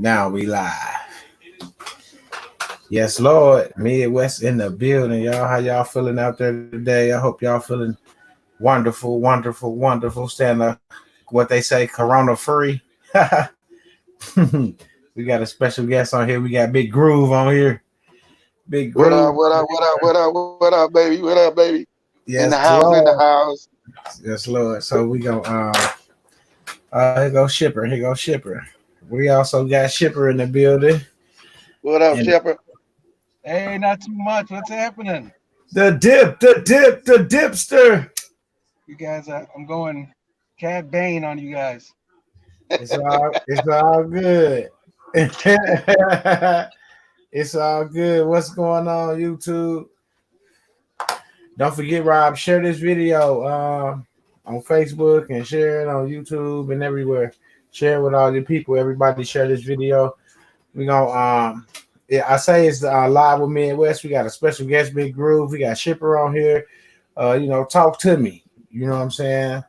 Now we live. Yes, Lord. Midwest in the building, y'all. How y'all feeling out there today? I hope y'all feeling wonderful, wonderful, wonderful. Staying what they say, corona free. We got a special guest on here. We got Big Groove on here. Big What up, Groove. what up, what up, what up, what up, baby? What up, baby? In the Yes, house, in the Lord. house. Yes, Lord. So we go here go Shipper. Here go Shipper. We also got Shipper in the building. What up, And Shepard? Hey, not too much. What's happening? the dipster. You guys, I'm going Cad Bane on you guys. It's all good. It's all good. What's going on, YouTube? Don't forget, Rob, share this video on Facebook and share it on YouTube and everywhere. Share it with all your people. Everybody share this video. We gonna yeah, I say it's live with Midwest. We got a special guest, Big Groove. We got Shipper on here. Talk to me. You know what I'm saying?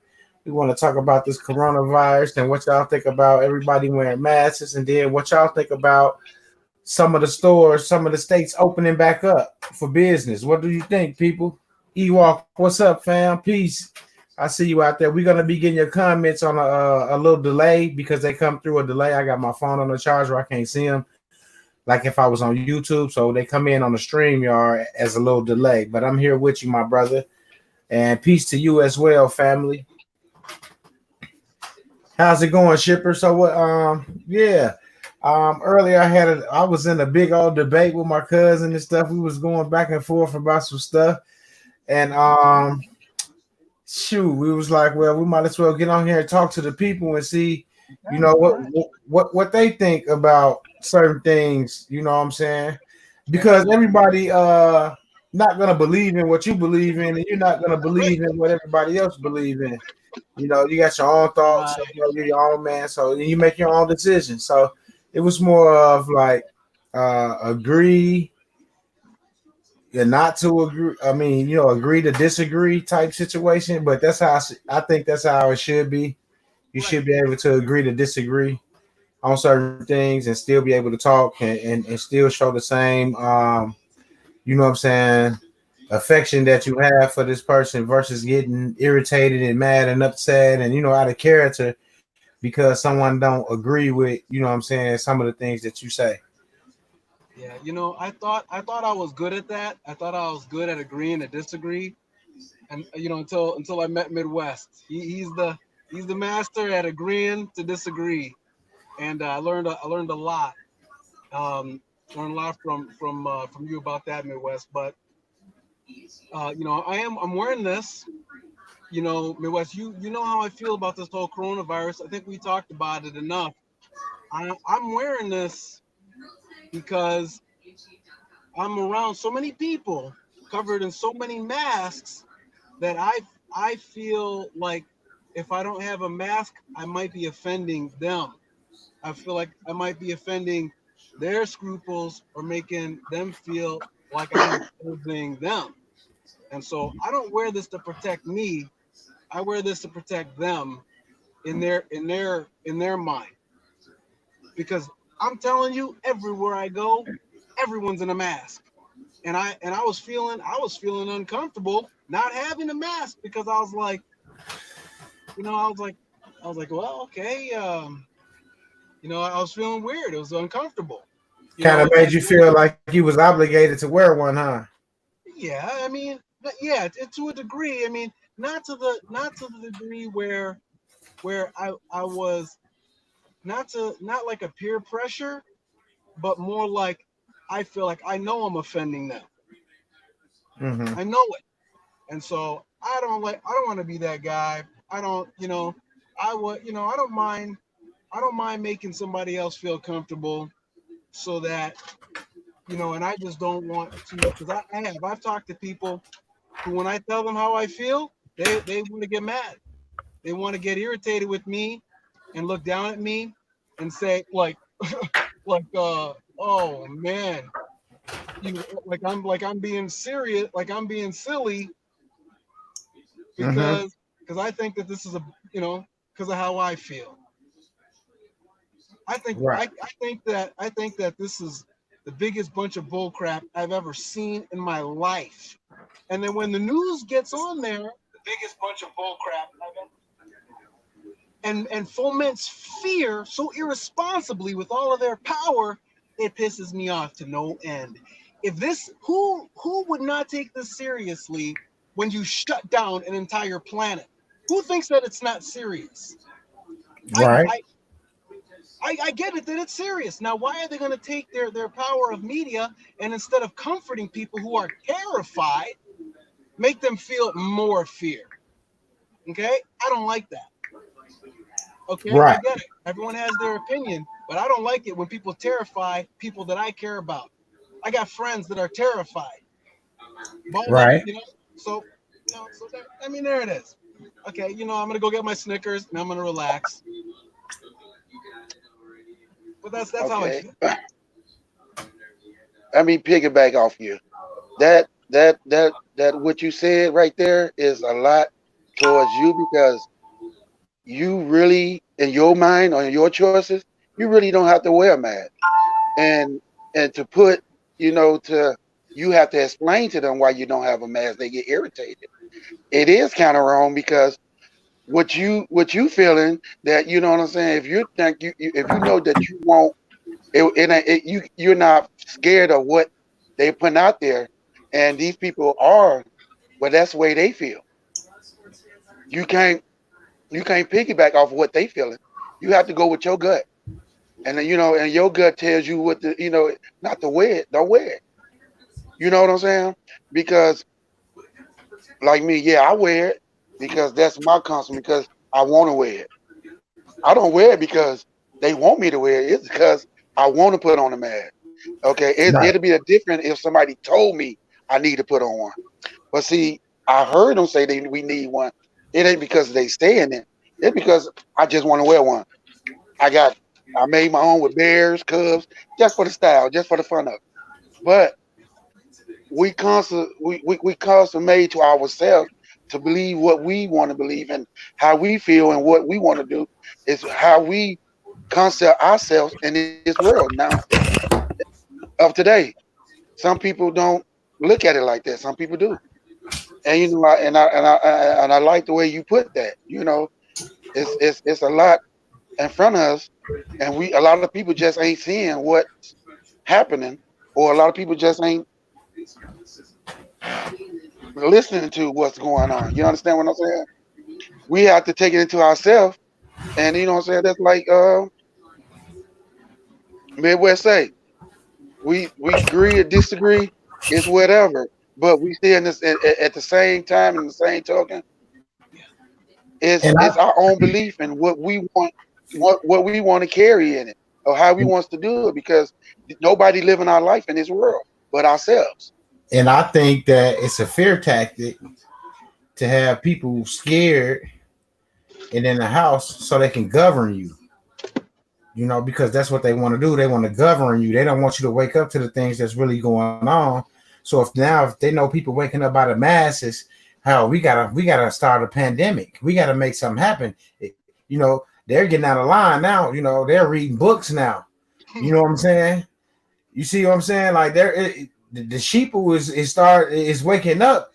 We want to talk about this coronavirus and what y'all think about everybody wearing masks, and then what y'all think about some of the stores, some of the states opening back up for business. What do you think, people? Ewok, what's up, fam? Peace. I see you out there. We're gonna be getting your comments on a little delay because they come through a delay. I got my phone on the charger. I can't see them like if I was on YouTube. So they come in on the stream yard as a little delay. But I'm here with you, my brother. And peace to you as well, family. How's it going, Shipper? So what yeah. Earlier I was in a big old debate with my cousin and stuff. We was going back and forth about some stuff. And shoot, we was like, well, we might as well get on here and talk to the people and see, you Okay, know, all what right. what they think about certain things, you know what I'm saying? Because everybody not gonna believe in what you believe in, and you're not gonna believe in what everybody else believe in. You know, you got your own thoughts, so, Right. you're your own man, so you make your own decisions. So it was more of like agree and not to agree. I mean, agree to disagree type situation. But that's how I think that's how it should be. You Right. should be able to agree to disagree on certain things and still be able to talk and still show the same you know what I'm saying, affection that you have for this person versus getting irritated and mad and upset and out of character because someone don't agree with, you know what I'm saying, some of the things that you say. Yeah. I thought I was good at that. I thought I was good at agreeing to disagree, and until I met Midwest. He's the master at agreeing to disagree, and I learned a lot. Learned a lot from you about that, Midwest. But I'm wearing this. Midwest. You know how I feel about this whole coronavirus. I think we talked about it enough. I'm wearing this because I'm around so many people covered in so many masks that I feel like if I don't have a mask, I might be offending them. I feel like I might be offending their scruples or making them feel like I'm opposing them. And so I don't wear this to protect me. I wear this to protect them in their mind. Because I'm telling you, everywhere I go, everyone's in a mask. And I was feeling uncomfortable not having a mask because I was like, you know, I was like, well, okay, I was feeling weird. It was uncomfortable, Kind of and made you feel like you was obligated to wear one, huh? yeah, I mean, yeah, to a degree. I mean, not to the degree where I was not like a peer pressure, but more like I feel like I know I'm offending them. Mm-hmm. I know it. And so I don't want to be that guy. I don't, I would, I don't mind making somebody else feel comfortable so that, and I just don't want to, because I've talked to people who, when I tell them how I feel, they want to get mad. They want to get irritated with me and look down at me and say oh man, like I'm being serious, like I'm being silly because I think that this is a, because of how I feel. I think Right. I think that this is the biggest bunch of bull crap I've ever seen in my life. And then when the news gets on there, the biggest bunch of bull crap I've ever and foments fear so irresponsibly with all of their power, it pisses me off to no end. If this, who would not take this seriously when you shut down an entire planet? Who thinks that it's not serious? Right. I get it that it's serious. Now, why are they going to take their power of media and instead of comforting people who are terrified, make them feel more fear? Okay, I don't like that. Okay, Right. I get it. Everyone has their opinion, but I don't like it when people terrify people that I care about. I got friends that are terrified. Right. You know, so that, I mean, there it is. Okay, I'm gonna go get my Snickers and I'm gonna relax. But that's how I feel. Let me piggyback off you. That what you said right there is a lot towards you because you really, in your mind or in your choices, you really don't have to wear a mask. And to put, you have to explain to them why you don't have a mask. They get irritated. It is kind of wrong because what you feeling that, you know what I'm saying, if you think if you know that you won't, you're not scared of what they put out there, and these people are, well, that's the way they feel. You can't piggyback off of what they feeling. You have to go with your gut, and then, and your gut tells you what not to wear it. Don't wear it. You know what I'm saying? Because like me, yeah, I wear it because that's my custom, because I want to wear it. I don't wear it because they want me to wear it. It's because I want to put on a mask. Okay, it'll be a different if somebody told me I need to put on one. But see, I heard them say we need one. It ain't because they saying it. It's because I just want to wear one. I made my own with bears, cubs, just for the style, just for the fun of it. But we constantly made to ourselves to believe what we want to believe and how we feel and what we want to do is how we concept ourselves in this world now of today. Some people don't look at it like that. Some people do, and I like the way you put that. It's a lot in front of us, and a lot of people just ain't seeing what's happening, or a lot of people just ain't listening to what's going on. You understand what I'm saying? We have to take it into ourselves, and you know what I'm saying. That's like Midwest say. We agree or disagree, it's whatever. But we still in this at the same time, in the same token, it's our own belief and what we want, what we want to carry in it, or how we want to do it, because nobody living our life in this world but ourselves. And I think that it's a fear tactic to have people scared and in the house so they can govern you. Because that's what they want to do. They want to govern you. They don't want you to wake up to the things that's really going on. So if they know people waking up by the masses, hell, we gotta start a pandemic. We gotta make something happen. They're getting out of line now. They're reading books now. You know what I'm saying? You see what I'm saying? Like the sheeple is waking up.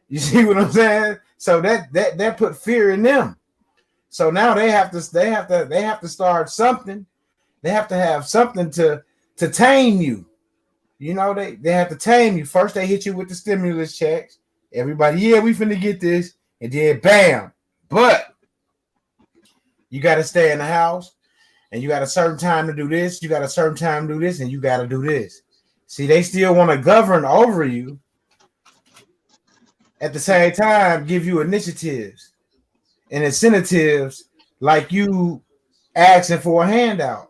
You see what I'm saying? So that put fear in them. So now they have to start something. They have to have something to tame you. They have to tame you. First they hit you with the stimulus checks. Everybody, yeah, we finna get this, and then bam. But you got to stay in the house, and you got a certain time to do this. You got a certain time to do this, and you got to do this. See, they still want to govern over you. At the same time, give you initiatives and incentives like you asking for a handout.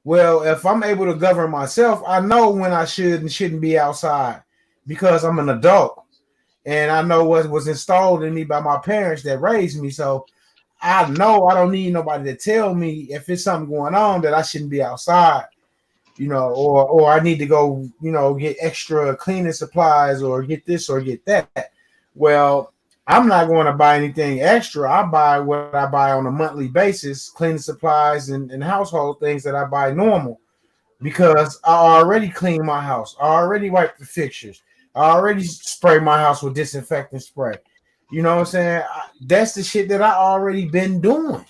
Well, if I'm able to govern myself, I know when I should and shouldn't be outside because I'm an adult and I know what was installed in me by my parents that raised me. So I know I don't need nobody to tell me if it's something going on that I shouldn't be outside, or I need to go, get extra cleaning supplies or get this or get that. Well, I'm not going to buy anything extra. I buy what I buy on a monthly basis, cleaning supplies and household things that I buy normal because I already clean my house. I already wipe the fixtures. I already spray my house with disinfectant spray. You know what I'm saying? That's the shit that I already been doing.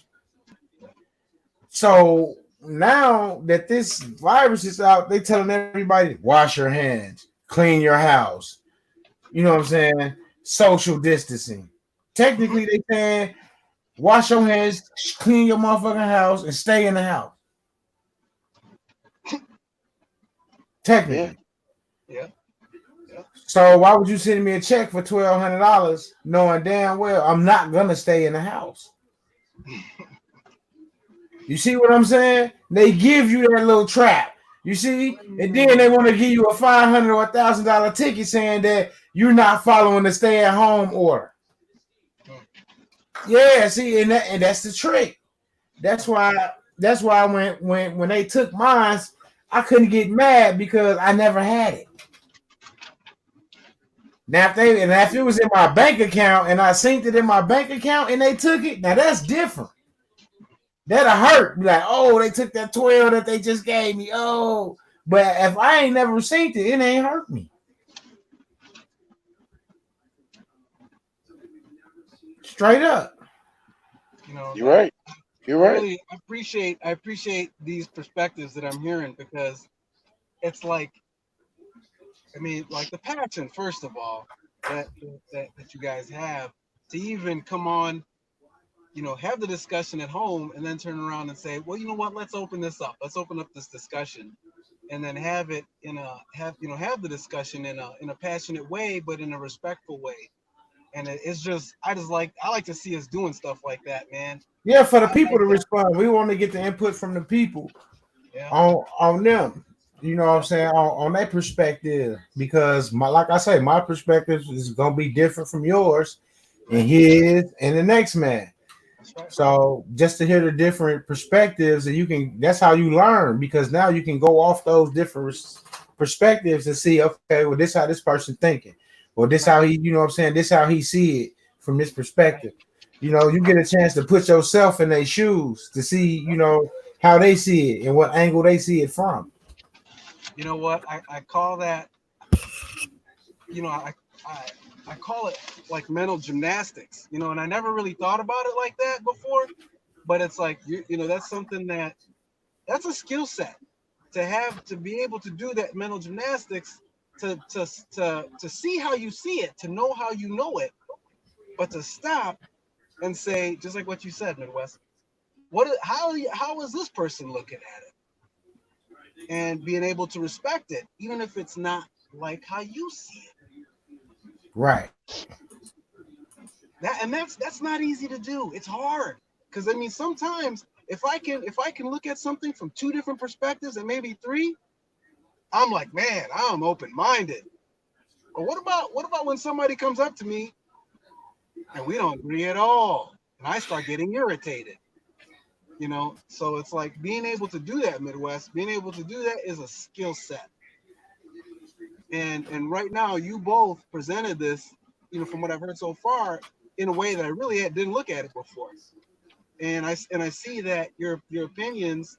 So now that this virus is out, they telling everybody wash your hands, clean your house. You know what I'm saying? Social distancing. Technically, they saying wash your hands, clean your motherfucking house, and stay in the house. Yeah. Technically. Yeah. So why would you send me a check for $1,200 knowing damn well I'm not gonna stay in the house? You see what I'm saying? They give you that little trap. You see, and then they want to give you a $500 or $1,000 ticket saying that you're not following the stay-at-home order. Yeah, see, and that's the trick. That's why when they took mine, I couldn't get mad because I never had it. Now if it was in my bank account and I synced it in my bank account and they took it, now that's different. That'll hurt. Be like, oh, they took that 12 that they just gave me. Oh, but if I ain't never synced it, it ain't hurt me. Straight up. You know, You're right. You're I right. really appreciate these perspectives that I'm hearing because it's like, I mean, like the passion, first of all, that you guys have to even come on, you know, have the discussion at home and then turn around and say, well, you know what, let's open this up. Let's open up this discussion and then have it have the discussion in a passionate way, but in a respectful way. And it's just, I like to see us doing stuff like that, man. Yeah, for the I people like to that. respond. We want to get the input from the people Yeah. on them. You know what I'm saying? On their perspective. Because like I say, my perspective is gonna be different from yours and his and the next man. That's right. So just to hear the different perspectives, and that's how you learn because now you can go off those different perspectives and see, okay, well, this how this person thinking, or this how he, you know what I'm saying, this how he see it from this perspective. You know, you get a chance to put yourself in their shoes to see, you know, how they see it and what angle they see it from. You know what? I call that, you know, I I call it like mental gymnastics, you know, and I never really thought about it like that before, but it's like you know, that's something that's a skill set to have to be able to do that mental gymnastics to see how you see it, to know how you know it, but to stop and say, just like what you said, Midwest, how is this person looking at it? And being able to respect it, even if it's not like how you see it. Right. That's not easy to do. It's hard because I mean sometimes if I can look at something from two different perspectives and maybe three, I'm like, man, I'm open minded. But what about when somebody comes up to me and we don't agree at all, and I start getting irritated? You know, so it's like being able to do that, Midwest, being able to do that is a skill set. And right now, you both presented this, you know, from what I've heard so far, in a way that I really didn't look at it before. And I see that your opinions,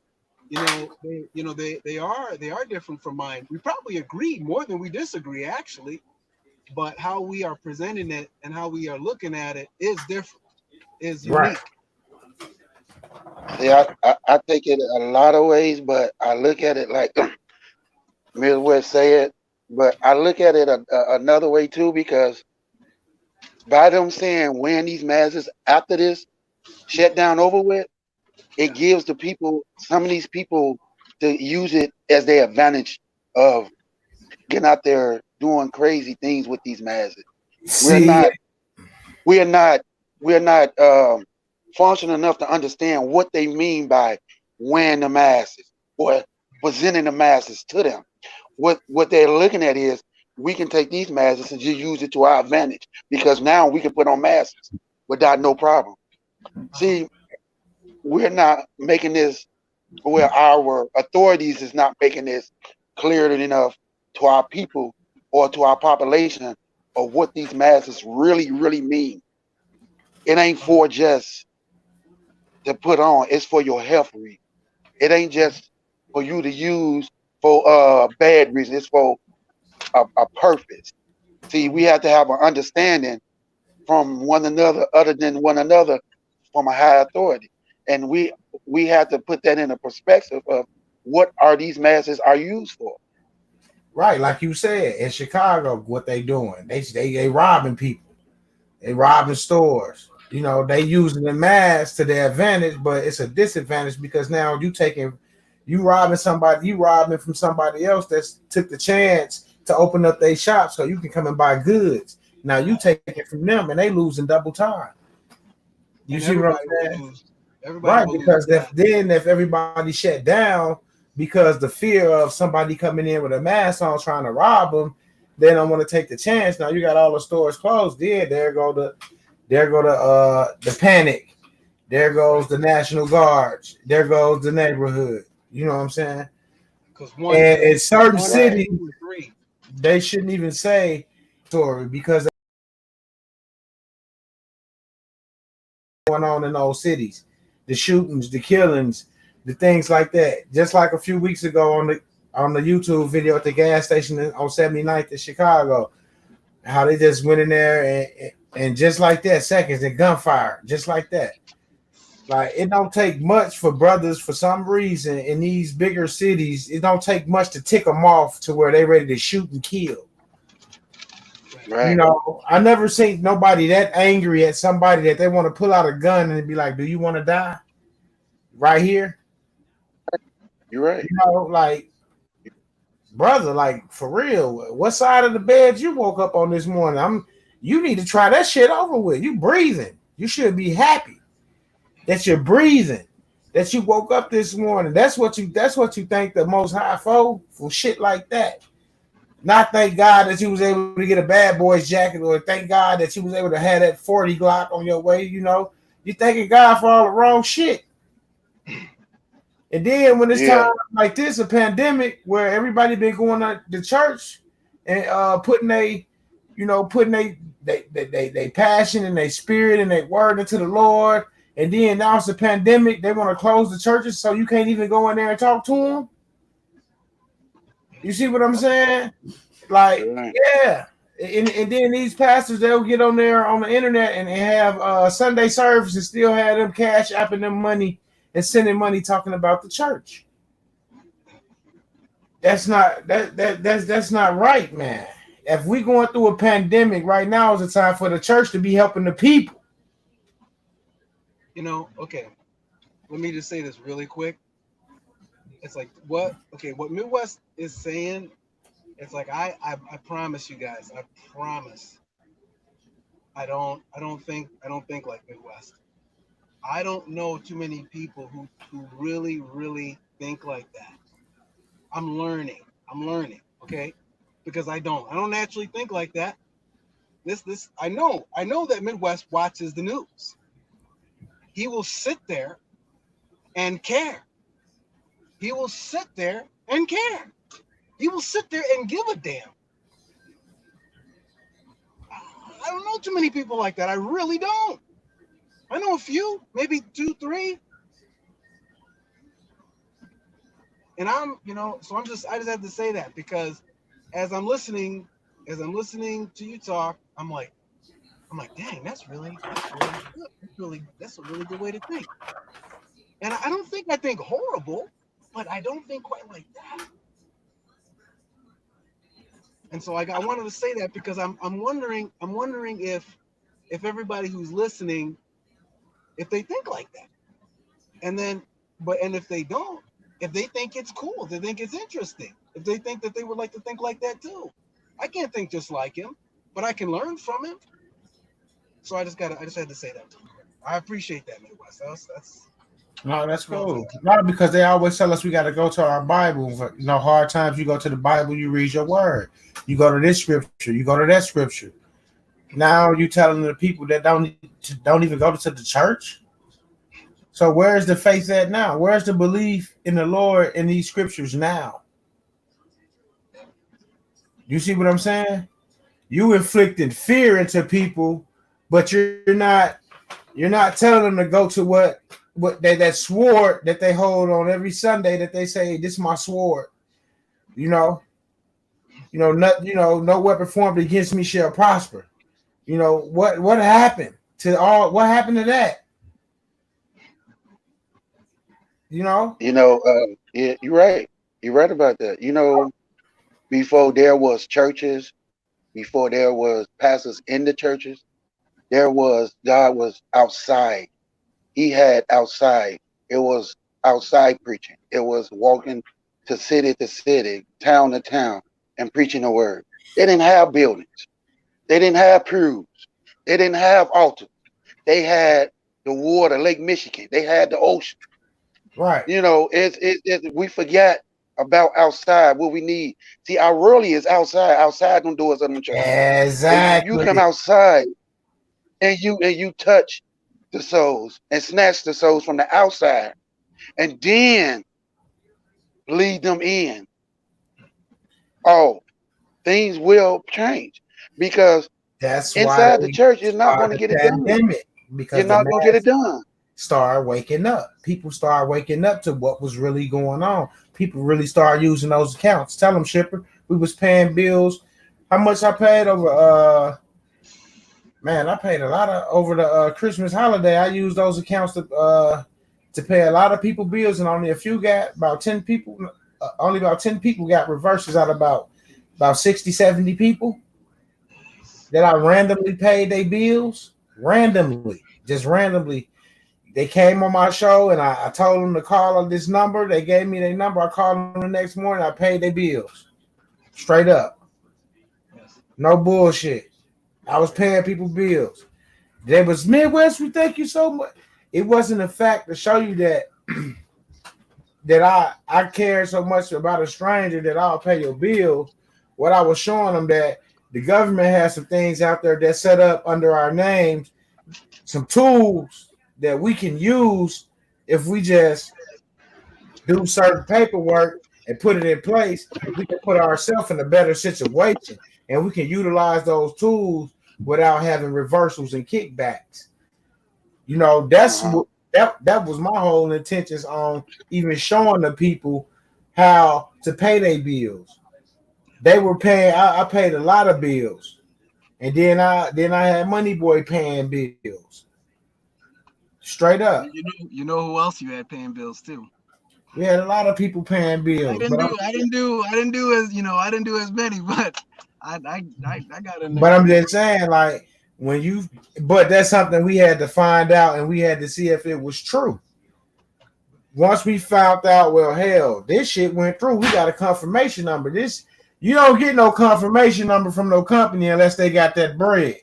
they are different from mine. We probably agree more than we disagree, actually, but how we are presenting it and how we are looking at it is different, is Right. unique. See, I take it a lot of ways, but I look at it like Midwest said, but I look at it another way too because by them saying when these masses after this shutdown over with, it gives the people, some of these people, to use it as their advantage of getting out there doing crazy things with these masses. We're See, not, we're not, we're not functional enough to understand what they mean by when the masses or presenting the masses to them. What they're looking at is we can take these masses and just use it to our advantage because now we can put on masses without no problem. See, we're not making this where our authorities is not making this clear enough to our people or to our population of what these masses really, really mean. It ain't for just to put on. It's for your health reason. It ain't just for you to use for bad reason. It's for a purpose. See, we have to have an understanding from one another, other than one another, from a high authority, and we have to put that in a perspective of what are these masses are used for. Right, like you said, in Chicago, what they doing? They robbing people. They robbing stores. You know, they using the mask to their advantage, but it's a disadvantage because now you robbing from somebody else that's took the chance to open up their shop so you can come and buy goods. Now you take it from them and they losing double time. You And see what I'm everybody will saying? lose. Everybody Right, will because lose. if everybody shut down because the fear of somebody coming in with a mask on trying to rob them, they don't want to take the chance. Now you got all the stores closed. Yeah, there go the panic. There goes the National Guards. There goes the neighborhood. You know what I'm saying? Because And in certain one, cities, 2, or 3. they shouldn't even say story because going on in those cities, the shootings, the killings, the things like that. Just like a few weeks ago on the YouTube video at the gas station on 79th in Chicago, how they just went in there and just like that, seconds and gunfire, just like that. Like it don't take much for brothers for some reason in these bigger cities. It don't take much to tick them off to where they ready to shoot and kill. Right. You know, I never seen nobody that angry at somebody that they want to pull out a gun and be like, "Do you want to die right here?" You're right. You know, like brother, like for real. What side of the bed you woke up on this morning? You need to try that shit over with. You breathing. You should be happy that you're breathing. That you woke up this morning. That's what you thank the most high for shit like that. Not thank God that you was able to get a bad boy's jacket, or thank God that you was able to have that 40 Glock on your way. You know, you thanking God for all the wrong shit. And then when it's time like this, a pandemic where everybody been going to church and putting they passion and they spirit and they word into the Lord, and then now it's a pandemic, they want to close the churches so you can't even go in there and talk to them. You see what I'm saying? Like, yeah. And then these pastors, they'll get on there on the internet and have Sunday service and still have them cash apping them money and sending money talking about the church. That's not that's not right, man. If we going through a pandemic right now, is the time for the church to be helping the people. You know, okay. Let me just say this really quick. It's like what Midwest is saying. It's like I promise you guys. I promise. I don't think like Midwest. I don't know too many people who really think like that. I'm learning, okay? Because I don't actually think like that. This I know that Midwest watches the news. He will sit there and care. He will sit there and care. He will sit there and give a damn. I don't know too many people like that. I really don't. I know a few, maybe 2, 3. And so I just have to say that because as I'm listening to you talk, I'm like, dang, that's really good. That's a really good way to think. And I don't think I think horrible, but I don't think quite like that. And so I wanted to say that because I'm wondering if everybody who's listening, if they think like that. And then and if they don't, if they think it's cool, if they think it's interesting, if they think that they would like to think like that too. I can't think just like him, but I can learn from him. So I just had to say that. I appreciate that, Midwest. No, that's cool. Not because they always tell us we got to go to our Bible. You know, hard times, you go to the Bible, you read your word. You go to this scripture, you go to that scripture. Now you telling the people that don't even go to the church. So where's the faith at now? Where's the belief in the Lord in these scriptures now? You see what I'm saying? You inflicted fear into people, but you're not You're not telling them to go to what that sword that they hold on every Sunday that they say, this is my sword. No, no weapon formed against me shall prosper. What happened to what happened to that? Yeah, you're right. You're right about that. Before there was churches, before there was pastors in the churches, God was outside. He had outside. It was outside preaching. It was walking to city, town to town, and preaching the word. They didn't have buildings. They didn't have pews. They didn't have altars. They had the water, Lake Michigan. They had the ocean. Right. We forget about outside, what we need. See, our really is outside them doors of them churches. Exactly. You come outside and you touch the souls and snatch the souls from the outside and then lead them in. Oh, things will change because that's inside the church you're not going to get it done. Because you're not going to get it done. Start waking up. People start waking up to what was really going on. People really start using those accounts. Tell them, Shipper, we was paying bills. How much I paid over? I paid a lot over the Christmas holiday. I used those accounts to pay a lot of people bills, and only a few got about 10 people. Only about 10 people got reverses out of about 60, 70 people that I randomly paid their bills. Just randomly. They came on my show and I told them to call on this number. They gave me their number. I called them the next morning. I paid their bills. Straight up. No bullshit. I was paying people bills. They was, Midwest, we thank you so much. It wasn't a fact to show you that I cared so much about a stranger that I'll pay your bill. What I was showing them that the government has some things out there that set up under our names, some tools that we can use if we just do certain paperwork and put it in place. We can put ourselves in a better situation, and we can utilize those tools without having reversals and kickbacks. That's that was my whole intentions on even showing the people how to pay their bills. They were paying. I paid a lot of bills, and then I had Money Boy paying bills. Straight up. You know who else you had paying bills too? We had a lot of people paying bills. I didn't do as many, but I got in there. But I'm just saying, like, but that's something we had to find out, and we had to see if it was true. Once we found out, well, hell, this shit went through. We got a confirmation number. You don't get no confirmation number from no company unless they got that bread.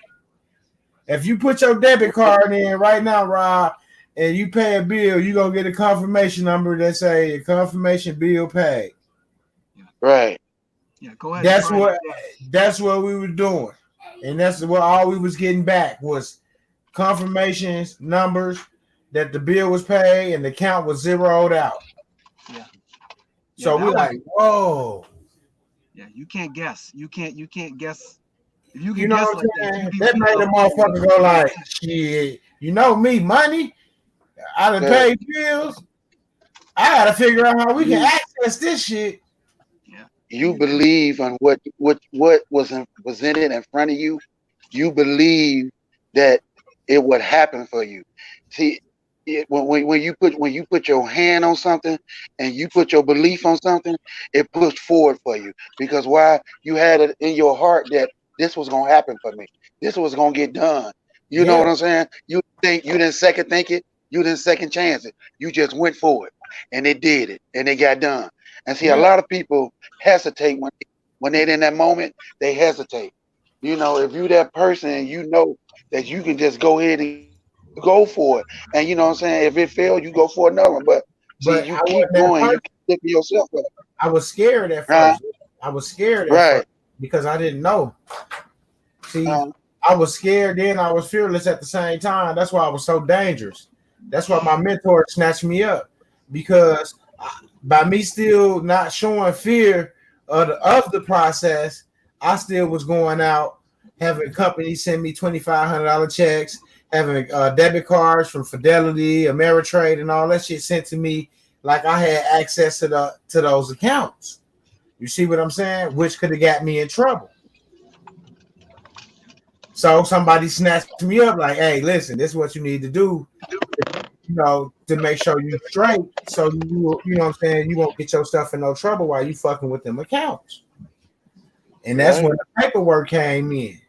If you put your debit card in right now, Rob, and you pay a bill, you're going to get a confirmation number that say confirmation bill paid. Right. Yeah, go ahead. That's what we were doing. And that's what all we was getting back was confirmations, numbers that the bill was paid and the count was zeroed out. Yeah. So we're like, whoa. Yeah, you can't guess. You can't guess. If you can guess like that made the motherfucker go like, shit, me, money. I done paid bills. I gotta figure out how we can access this shit. Yeah. You believe on what was presented in front of you. You believe that it would happen for you. See, when you put your hand on something and you put your belief on something, it pushed forward for you. Because why? You had it in your heart that this was gonna happen for me. This was gonna get done. You know what I'm saying? You didn't second think it. You didn't second chance it. You just went for it, and it did it, and it got done. And see, a lot of people hesitate when they're in that moment. They hesitate. If you that person, you know that you can just go ahead and go for it. And you know what I'm saying? If it failed, you go for another one. But you keep going. You keep picking yourself up. I was scared at first. I was scared at first because I didn't know. See, I was scared then. I was fearless at the same time. That's why I was so dangerous. That's why my mentor snatched me up, because by me still not showing fear of the process, I still was going out having companies send me $2,500 checks, having debit cards from Fidelity, Ameritrade, and all that shit sent to me, like I had access to those accounts. You see what I'm saying? Which could have got me in trouble. So somebody snatched me up, like, "Hey, listen, this is what you need to do, to make sure you straight, so you know what I'm saying, you won't get yourself in no trouble while you fucking with them accounts." And that's when the paperwork came in.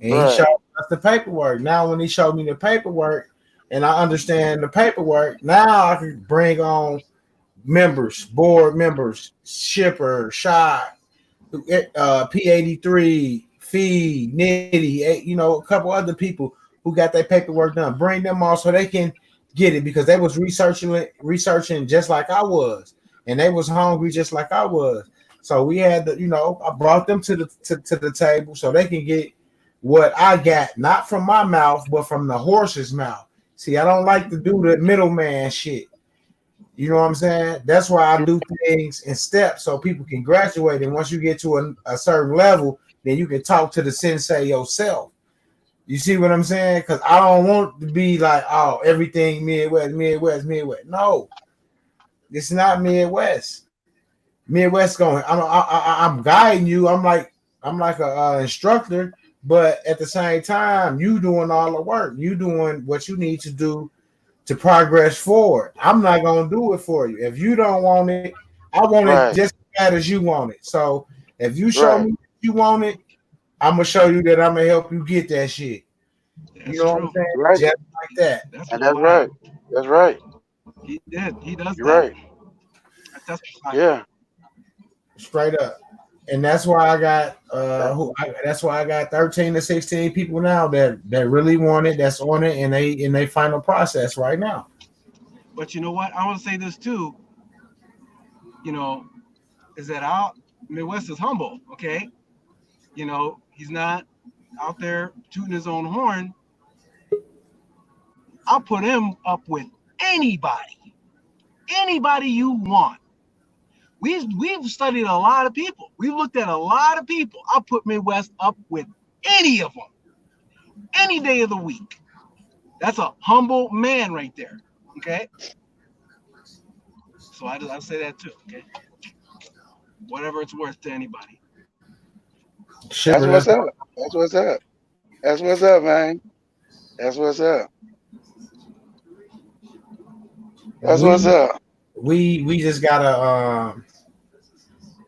And he showed us the paperwork. Now, when he showed me the paperwork and I understand the paperwork, now I can bring on members, board members, Shipper, Shot, P83, Feed, Nitty, a couple other people who got their paperwork done. Bring them on so they can get it, because they was researching just like I was, and they was hungry just like I was. So we had to, I brought them to the table so they can get what I got, not from my mouth, but from the horse's mouth. See, I don't like to do the middleman shit. You know what I'm saying? That's why I do things in steps so people can graduate. And once you get to a certain level, then you can talk to the sensei yourself. You see what I'm saying? Because I don't want to be like, oh, everything Midwest. No, it's not Midwest. Midwest going. I'm guiding you. I'm like a instructor, but at the same time, you doing all the work. You doing what you need to do to progress forward. I'm not gonna do it for you. If you don't want it, I want it just as bad as you want it. So if you show me you want it, I'm gonna show you that I'm gonna help you get that shit. You know what I'm saying? Right. Just like that. That's right. That's right. He did. He does. You're right. Yeah. Straight up. And that's why I got that's why I got 13 to 16 people now that really want it, that's on it, and they final process right now. But you know what? I want to say this too. Is that our Midwest is humble, okay? He's not out there tooting his own horn. I'll put him up with anybody you want. We've studied a lot of people. We've looked at a lot of people. I'll put Midwest up with any of them, any day of the week. That's a humble man right there. Okay. So I'll say that too. Okay. Whatever it's worth to anybody. That's what's up. That's what's up. That's what's up, man. That's what's up. That's what's up. We just gotta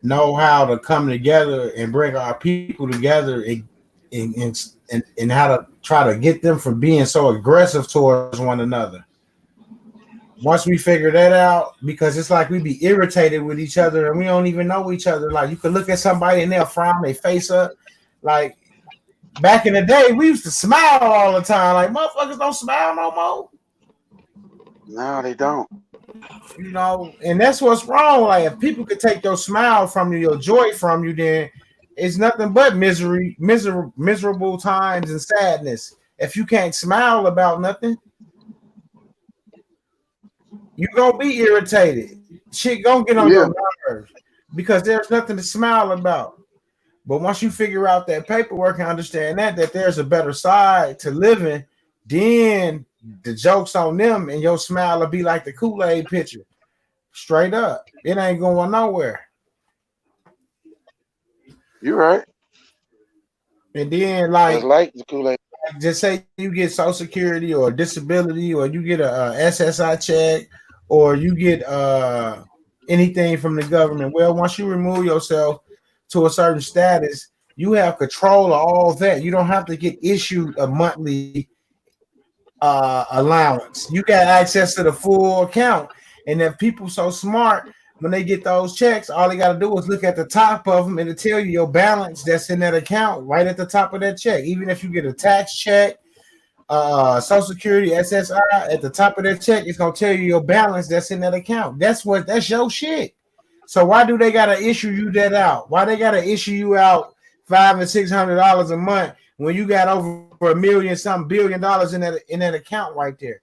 know how to come together and bring our people together and how to try to get them from being so aggressive towards one another. Once we figure that out, because it's like we be irritated with each other and we don't even know each other. Like you could look at somebody and they'll frown their face up. Like back in the day, we used to smile all the time. Like motherfuckers don't smile no more. No, they don't. And that's what's wrong. Like if people could take your smile from you, your joy from you, then it's nothing but miserable times and sadness. If you can't smile about nothing, you're gonna be irritated. Shit gonna get on your nerves because there's nothing to smile about. But once you figure out that paperwork and understand that there's a better side to living, then the joke's on them and your smile will be like the Kool-Aid pitcher. Straight up. It ain't going nowhere. You're right. And then like the Kool-Aid. Just say you get Social Security or disability or you get a SSI check or you get anything from the government. Well, once you remove yourself to a certain status, you have control of all that. You don't have to get issued a monthly allowance. You got access to the full account. And if people so smart, when they get those checks, all they got to do is look at the top of them and it'll tell you your balance that's in that account right at the top of that check. Even if you get a tax check, Social Security, SSI, at the top of that check, it's gonna tell you your balance that's in that account. That's your shit. So why do they gotta issue you that out? Why they gotta issue you out $500 and $600 a month when you got over $1 million, some $1 billion in that account right there?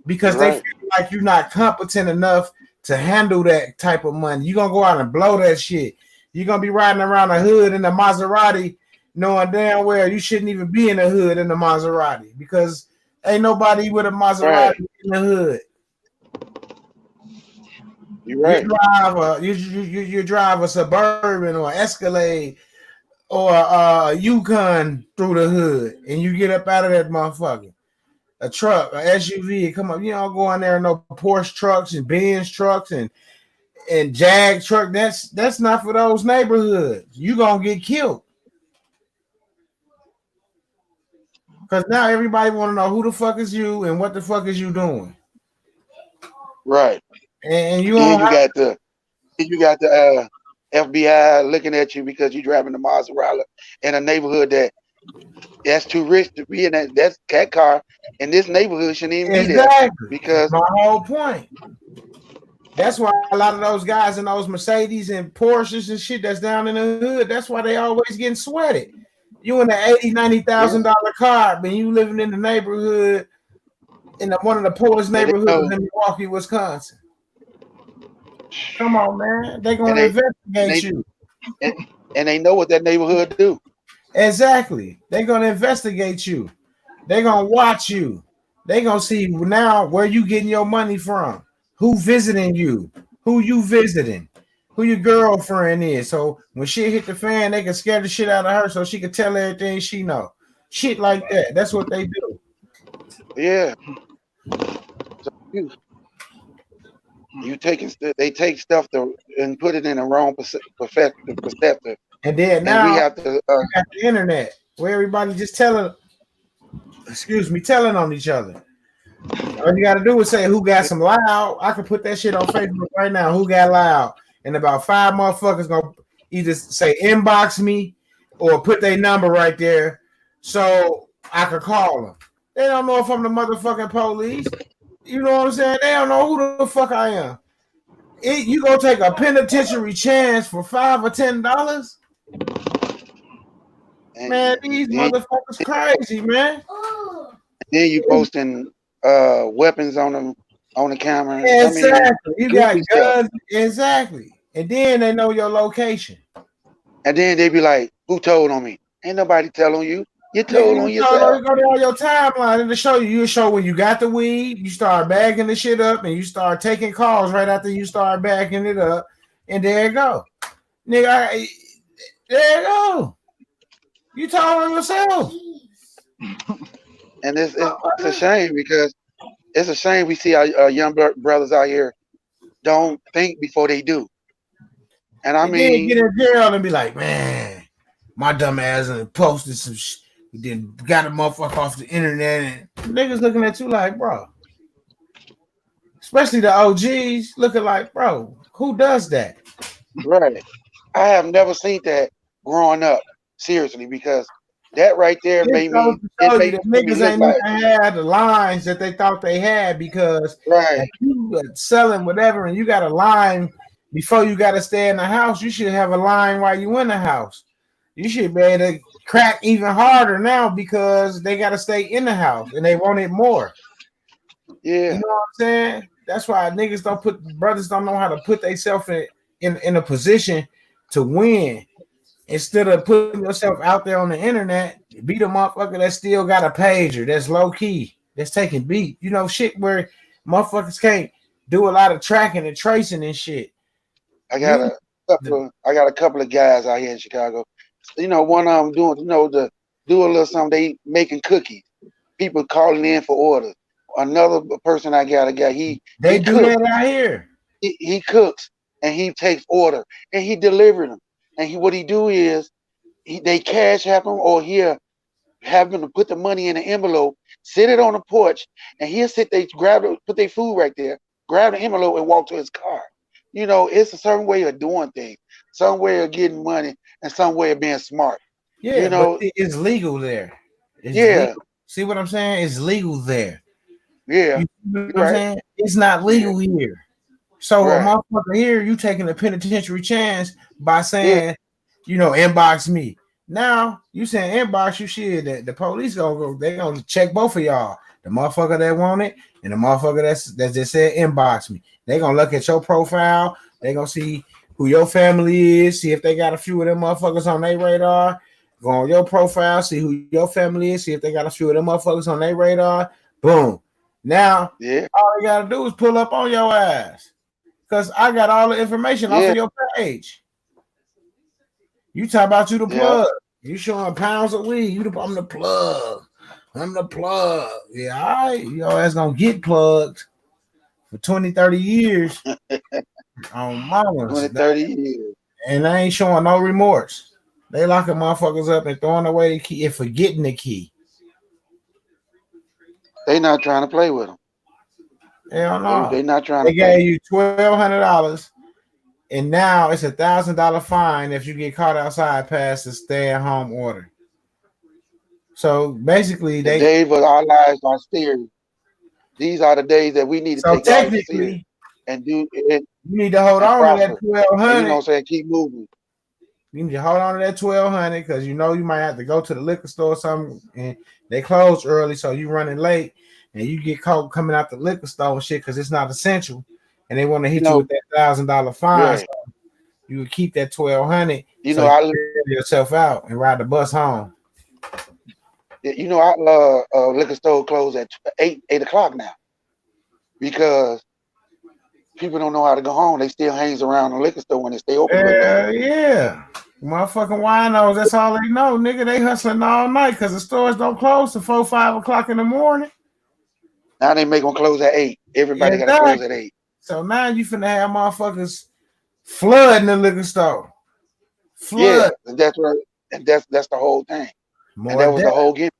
Because they feel like you're not competent enough to handle that type of money. You're gonna go out and blow that shit. You're gonna be riding around the hood in the Maserati, knowing damn well you shouldn't even be in the hood in the Maserati because Ain't nobody with a Maserati Right. in the hood. You're right. You drive a Suburban or Escalade or a Yukon through the hood, and you get up out of that motherfucker. A truck, a SUV, come up. You don't go in there and no Porsche trucks and Benz trucks and Jag truck. That's not for those neighborhoods. You gonna get killed. Because now everybody want to know who the fuck is you and what the fuck is you doing. Right. And you Then don't you got the FBI looking at you because you're driving the Maserati in a neighborhood that's too rich to be in that car in this neighborhood shouldn't even be there. exactly Because my whole point. That's why a lot of those guys in those Mercedes and Porsches and shit that's down in the hood, that's why they always getting sweated. You in the $80,000-$90,000 car, but you living in the neighborhood in one of the poorest neighborhoods in Milwaukee, Wisconsin. Come on, man. They're gonna investigate you. And they know what that neighborhood do. Exactly. They're gonna investigate you. They're gonna watch you. They're gonna see now where you getting your money from, who visiting you, who you visiting, who your girlfriend is. So when shit hit the fan, they can scare the shit out of her so she can tell everything she know. Shit like that. That's what they do. Yeah. So they take stuff and put it in the wrong perspective. And then now we have to you got the internet where everybody just telling on each other. All you gotta do is say who got some loud. I can put that shit on Facebook right now. Who got loud? And about 5 motherfuckers gonna either say inbox me or put their number right there so I could call them. They don't know if I'm the motherfucking police. You know what I'm saying? They don't know who the fuck I am. You gonna take a penitentiary chance for $5 or $10? Man, these motherfuckers crazy, man. Then you posting weapons on the camera. Exactly. I mean, you got guns. Exactly. And then they know your location. And then they be like, who told on me? Ain't nobody telling you. You told on yourself. You go down your timeline and to show you. You show when you got the weed, you start bagging the shit up, and you start taking calls right after you start bagging it up. And there you go. Nigga, there you go. You told on yourself. And it's a shame because it's a shame we see our young brothers out here don't think before they do. And I mean, get in jail and be like, man, my dumb ass posted some shit. Then got a motherfucker off the internet and niggas looking at you like, bro. Especially the OGs looking like, bro, who does that? Right. I have never seen that growing up, seriously, because that right there made me. Niggas ain't even had the lines that they thought they had because if you were selling whatever and you got a line before you got to stay in the house, you should have a line while you in the house. You should be able to crack even harder now because they got to stay in the house and they want it more. Yeah. You know what I'm saying? That's why brothers don't know how to put themselves in a position to win. Instead of putting yourself out there on the internet, be the motherfucker that still got a pager, that's low key, that's taking beat. You know, shit where motherfuckers can't do a lot of tracking and tracing and shit. I got a couple of guys out here in Chicago. You know, one of them doing, to do a little something. They making cookies. People calling in for orders. Another person I got, they do cooks. That out here. He cooks and he takes order and he delivers them. And what he do is they cash have him or he'll have them to put the money in an envelope, sit it on the porch, and he'll put their food right there, grab the envelope and walk to his car. You know, it's a certain way of doing things, some way of getting money, and some way of being smart. Yeah, you know, but it's legal there. It's legal. See what I'm saying? It's legal there. Yeah. You know what I'm saying? It's not legal here. So a motherfucker here, you taking a penitentiary chance by saying, inbox me. Now you saying inbox you shit. The police they gonna check both of y'all. The motherfucker that want it and the motherfucker that just said inbox me. They gonna look at your profile. They gonna see who your family is. See if they got a few of them motherfuckers on their radar. Go on your profile, see who your family is. See if they got a few of them motherfuckers on their radar. Boom. Now, Yeah. all you gotta do is pull up on your ass. Because I got all the information off of your page. You talk about you the plug. You showing pounds of weed. I'm the plug. I'm the plug. Yeah, all right. Your ass gonna get plugged for 20, 30 years on mamas. 20, 30 years. And they ain't showing no remorse. They locking motherfuckers up and throwing away the key and forgetting the key. They not trying to play with them. Hell no. They not trying to play. They gave you $1,200, and now it's $1,000 fine if you get caught outside past the stay-at-home order. So basically, the days of our lives are serious. These are the days that we need to take life serious and do it. You need to hold on to that $1,200. You know what I'm saying? Keep moving. You need to hold on to that $1,200 because you know you might have to go to the liquor store or something, and they close early, so you running late, and you get caught coming out the liquor store and shit because it's not essential, and they want to hit you with that $1,000 fine. Right. So you would keep that $1,200. You know, I live yourself out and ride the bus home. You know, our liquor store closed at 8 o'clock now because people don't know how to go home. They still hangs around the liquor store when they stay open. Yeah. Motherfucking winos, that's all they know, nigga. They hustling all night because the stores don't close till 4, 5 o'clock in the morning. Now they make them close at 8. Everybody got to close at 8. So now you finna have motherfuckers flooding the liquor store. Yeah, that's right. And that's the whole thing. And that was the whole game.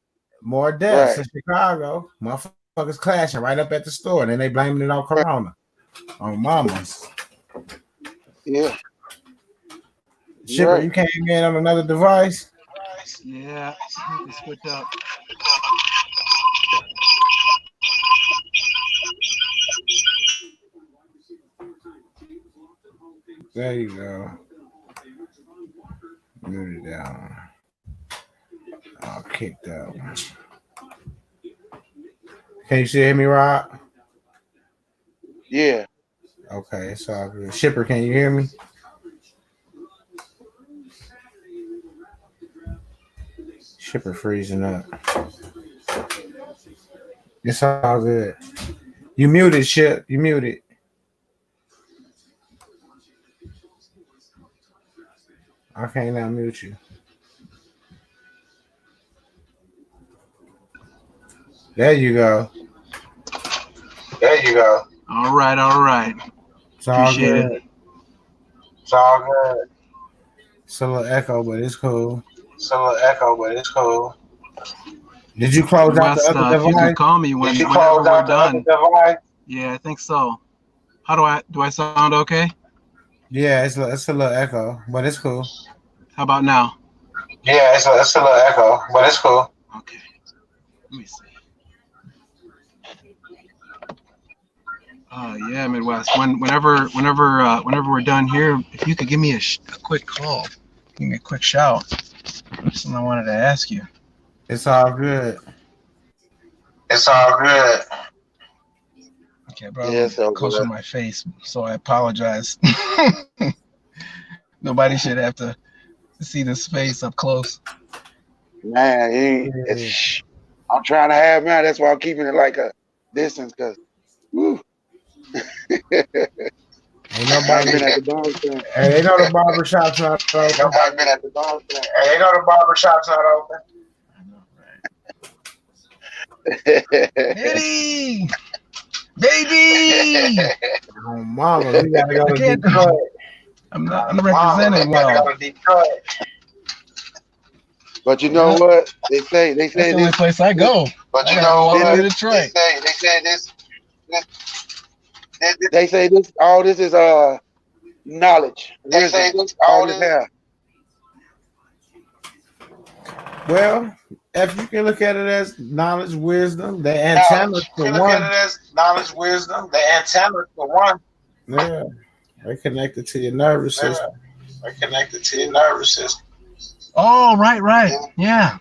More deaths in Chicago. Motherfuckers clashing right up at the store, and then they blaming it on Corona. On mamas. Yeah. Shipper, you came in on another device? Yeah, I need to switch up. There you go. Mute it down. I'll kick that one. Can you still hear me, Rob? Yeah. Okay, it's all good. Shipper, can you hear me? Shipper freezing up. It's all good. You muted, Ship. You muted. I can't now mute you. There you go. There you go. All right. It's all Appreciate good. it. It's all good. It's a little echo, but it's cool. Did you close out the other device? You can call me whenever we're done. Yeah, I think so. How do I sound okay? Yeah, it's a little echo, but it's cool. How about now? Yeah, it's a little echo, but it's cool. Okay. Let me see. Yeah, Midwest. Whenever we're done here, if you could give me a quick call, give me a quick shout. Something I wanted to ask you. It's all good. Okay, bro. Yeah, close to my face, so I apologize. Nobody should have to see this face up close. Man, I'm trying to have mine. That's why I'm keeping it like a distance, cause ain't nobody been at the barber shop. Hey, they know the barber shop's not open. Nobody been at the barber shop. Hey, they know the barber shop's not open. Eddie, baby. Oh, mama, we gotta go to Detroit. I'm representing well. But you know what? They say that's the only place I go. But you know what? Detroit. They say this. All this is knowledge. They say this. All this here. Well, if you can look at it as knowledge, wisdom, the antennas for one. Look at it as knowledge, wisdom, the antennas for one. Yeah, they're connected to your nervous system. Oh, right. Yeah.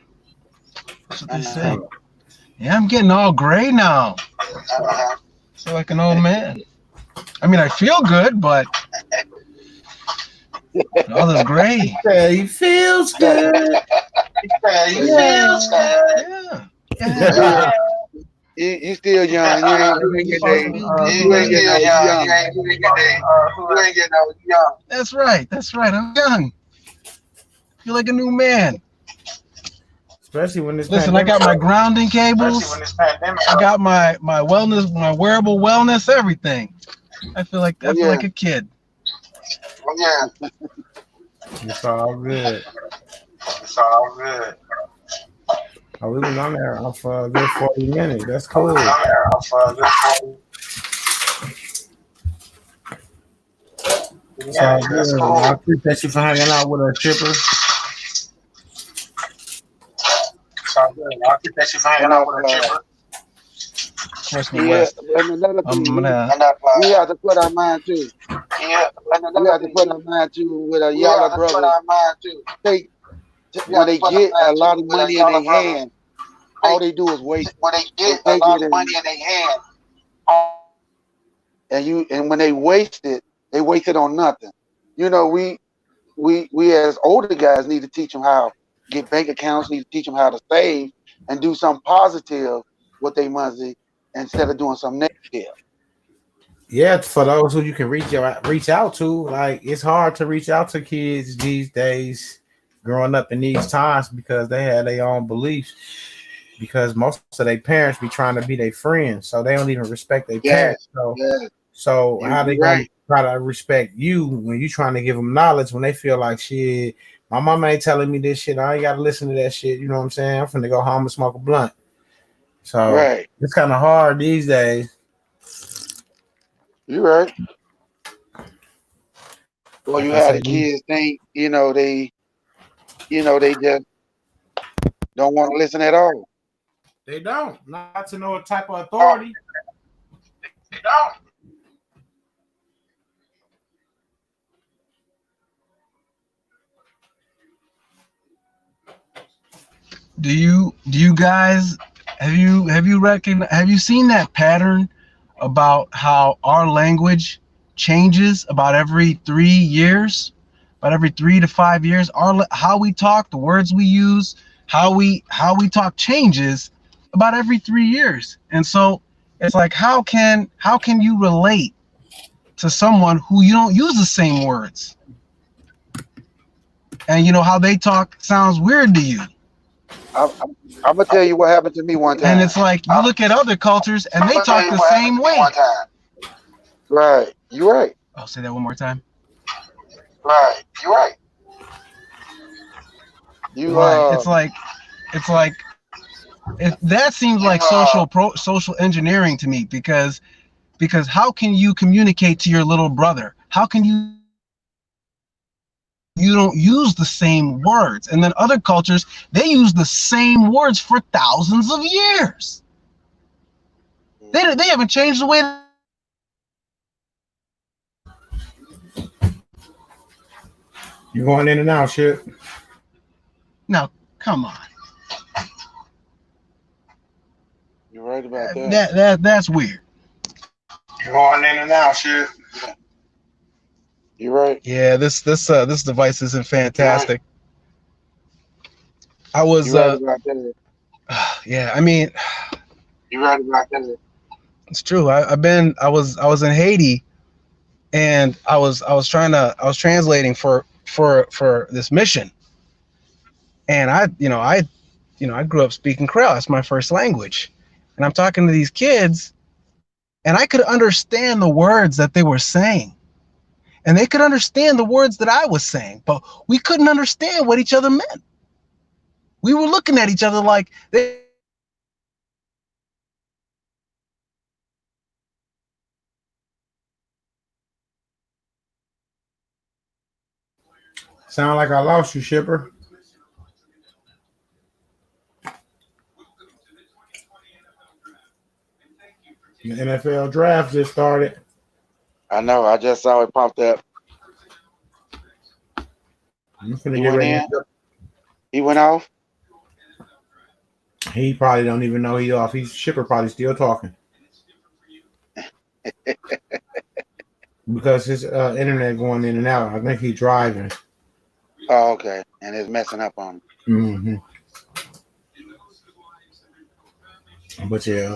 That's what they say. Yeah, I'm getting all gray now. I feel like an old man. I mean, I feel good, but all this gray. Yeah, he feels good. Yeah. You still young. You ain't getting Fuck age. me, You ain't getting old. You young. You ain't getting old. You young. That's right. I'm young. Feel like a new man. Especially when this Listen, I got my grounding cables. Especially when this pandemic. I got my wellness, my wearable wellness, everything. I feel like a kid. Oh, yeah. It's all good. It's all good. Oh, we've been on there for a good 40 minutes. That's cool. It's all That's good. cool. I appreciate you for hanging out with us, Chipper. It's all good. I appreciate you for hanging out with a Chipper. Freshman Yeah, West. and another I'm thing, gonna. we have to put our mind too. Yeah, We have to put our mind to with our yeah, Yalla that's what brothers. I mind too. Take when they get a lot of money in their hand, all they do is waste. When they They get a take lot it of money in their hand, and when they waste it on nothing. You know, we as older guys need to teach them how to get bank accounts, need to teach them how to save and do something positive with their money instead of doing something negative. Yeah, for those who you can reach out to, like it's hard to reach out to kids these days, growing up in these times because they have their own beliefs. Because most of their parents be trying to be their friends, so they don't even respect their parents. So You're how they gonna try to respect you when you trying to give them knowledge when they feel like shit? My mama ain't telling me this shit. I ain't got to listen to that shit. You know what I'm saying? I'm finna go home and smoke a blunt. So Right. it's kind of hard these days. You're right. Well, Like you I had the said, kids think, they just don't want to listen at all. they don't. Not to know a type of authority. they don't. Do you guys have you seen that pattern about how our language changes about every 3 years, about every 3 to 5 years? How we talk, the words we use, how we talk changes about every 3 years. And so it's like how can you relate to someone who you don't use the same words? And you know how they talk sounds weird to you. I'm gonna tell you what happened to me one time. And it's like you look at other cultures and they talk the same way. Right. You're right. I'll say that one more time. Right. You're right. Right. It's like that seems like social engineering to me because how can you communicate to your little brother? How can you don't use the same words? And then other cultures, they use the same words for thousands of years. They haven't changed the way. You going in and out, shit. Now, come on. You're right about that. That's weird. You're going in and out, shit. You're right. Yeah, this device isn't fantastic. I was You're right about that. yeah, I mean, You're right about that. it's true. I was in Haiti, and I was translating for this mission, and I grew up speaking Creole. That's my first language, and I'm talking to these kids, and I could understand the words that they were saying, and they could understand the words that I was saying, but we couldn't understand what each other meant. We were looking at each other like they. Sound like I lost you, Shipper. The NFL draft just started. I know. I just saw it popped up. I'm finna He get went ready. in. He went off. He probably don't even know he off. He's Shipper probably still talking because his internet going in and out. I think he's driving. Oh, okay. And it's messing up on him. But yeah,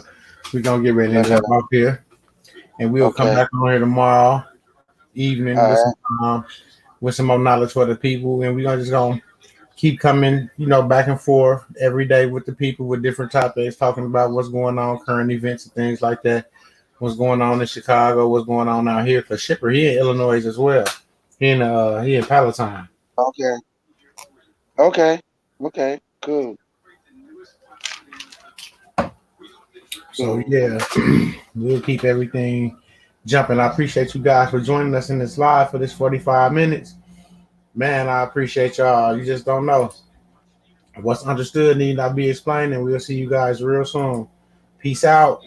We're gonna get ready to jump off here, and we'll come Okay. back on here tomorrow evening All with some more knowledge for the people, and we're gonna keep coming, back and forth every day with the people with different topics, talking about what's going on, current events and things like that. What's going on in Chicago? What's going on out here? Cause Shipper, he in Illinois as well. He in Palatine. Okay. Okay. Okay. Cool. So yeah, we'll keep everything jumping. I appreciate you guys for joining us in this live for this 45 minutes. Man, I appreciate y'all. You just don't know. What's understood need not be explained, and we'll see you guys real soon. Peace out.